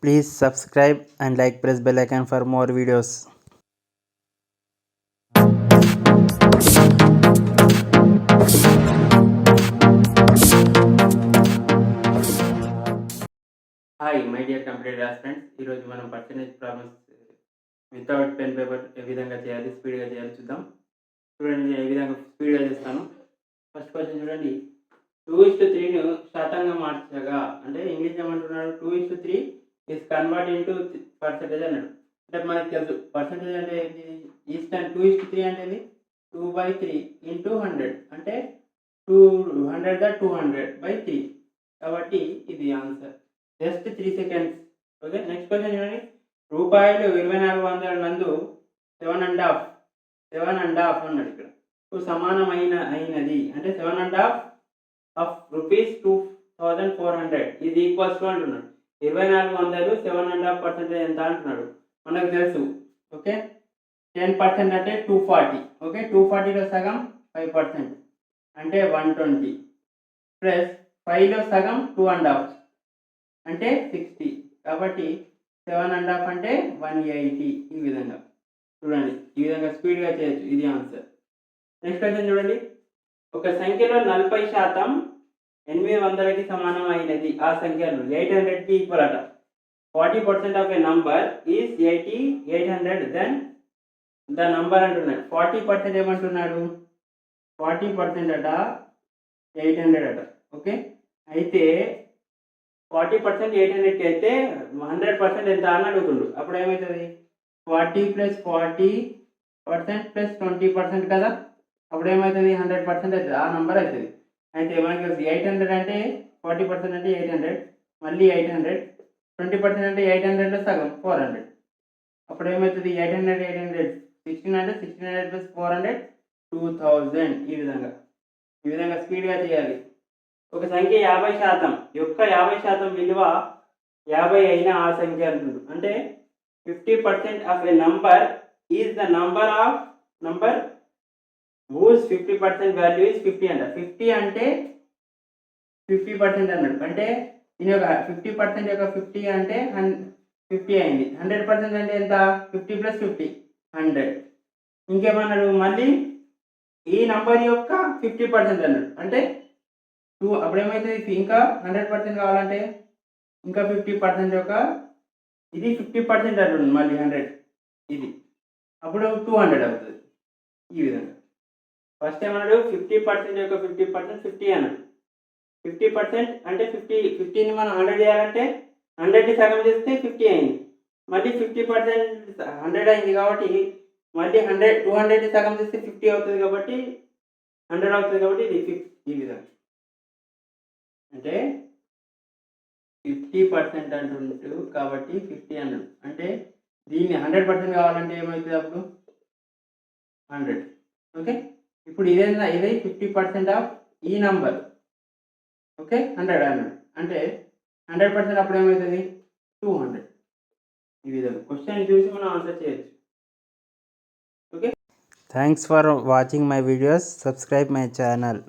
Please subscribe and press bell icon for more videos. Hi, my dear computer aspirants. ఈ రోజు మనం percentage problems without pen paper ఏ విధంగా చేయాలి, స్పీడ్గా చేయాలి చూద్దాం. చూడండి, నేను ఏ విధంగా స్పీడ్గా చేస్తాను. ఫస్ట్ క్వశ్చన్ చూడండి. 2:3ను శాతంగా మార్చగా, అంటే ఇంగ్లీష్ ఏమంటున్నాడు, 2:3 ఈస్ కన్వర్ట్ ఇంటూ పర్సెంటేజ్ అన్నాడు. అంటే మనకి తెలుసు పర్సెంటేజ్ అంటే ఈస్ టైం 2:3 అంటే 2/3 ఇంటూ 100 అంటే 200/200/3 కాబట్టి ఇది answer. Just 3 seconds. Okay, next question చూడండి. రూపాయలు 2400 నందు 7.5 అన్నాడు ఇక్కడ. సమానమైనది అంటే 7.5 ఆఫ్ రూపీస్ 2400 ఇది ఈక్వల్స్ టు అంటున్నాడు. 2400 7.5% ఎంత అంటున్నాడు. మనకు తెలుసు. ఓకే, 10% అంటే 240. ఓకే, 240లో సగం 5% అంటే 120 ప్లస్ 5లో సగం 2.5 అంటే 60. కాబట్టి 7.5 అంటే 180. ఈ విధంగా చూడండి, ఈ విధంగా స్పీడ్గా చేయొచ్చు. ఇది ఆన్సర్. నెక్స్ట్ క్వశ్చన్ చూడండి. ఒక సంఖ్యలో 40% 800కి సమానమైనది. ఆ సంఖ్య 800కి ఈక్వల్ అట. 40% of a number is 800 then the number అంటున్నాడు. 40% ఏమంటున్నాడు, 40% అట 800 అట. ఓకే, అయితే 40% 800కి అయితే 100% ఎంత అని అడుగుతుండు. అప్పుడు ఏమవుతుంది, 40 + 40% + 20% కదా. అప్పుడు ఏమవుతుంది, 100% అవుతుంది. ఆ నెంబర్ అవుతుంది. అయితే మనకి 800 అంటే 40% అంటే 800, మళ్ళీ 800, 20% అంటే 800లో సగం 400. అప్పుడు ఏమవుతుంది, 800 16 అంటే 1600 + 400 2000. ఈ విధంగా స్పీడ్గా చేయాలి. ఒక సంఖ్య 50% యొక్క 50% విలువ 50 అయిన ఆ సంఖ్య అంటుంది. అంటే 50% of a number is the number of number whose 50% value is 50 అంట. 50 అంటే 50% అన్నాడు. అంటే దీని యొక్క 50% యొక్క 50 అంటే 50 అయింది. 100% అంటే ఎంత, 50 + 50 100. ఇంకేమన్నాడు, మళ్ళీ ఈ నంబర్ యొక్క 50% అన్నాడు. అంటే 2. అప్పుడు ఏమవుతుంది, ఇంకా 100% కావాలంటే ఇంకా 50% యొక్క ఇది 50% అంటుంది. మళ్ళీ 100 ఇది, అప్పుడు 200 అవుతుంది. ఈ విధంగా ఫస్ట్ ఏమన్నాడు, 50% యొక్క 50% 50 అన్నాడు. 50% అంటే 50ని మనం 100 చేయాలంటే 100ని సగం చేస్తే 50 అయింది. మళ్ళీ 50% 100 అయింది కాబట్టి మళ్ళీ 200ని సగం చేస్తే 50 అవుతుంది. కాబట్టి 100 అవుతుంది. కాబట్టి ఇది 50. ఈ విధంగా అంటే 50% అంటుండు కాబట్టి 50 అన్నాడు. అంటే దీన్ని 100% కావాలంటే ఏమవుతుంది, అప్పుడు 100. ఓకే, ఇప్పుడు ఇదే 50% ఆఫ్ ఈ నంబర్. ఓకే, 100 అన్నాడు. అంటే 100% అప్పుడు ఏమవుతుంది, 200. ఈ విధంగా క్వశ్చన్ చూసి మనం ఆన్సర్ చేయొచ్చు. Okay, thanks for watching my videos. Subscribe my channel.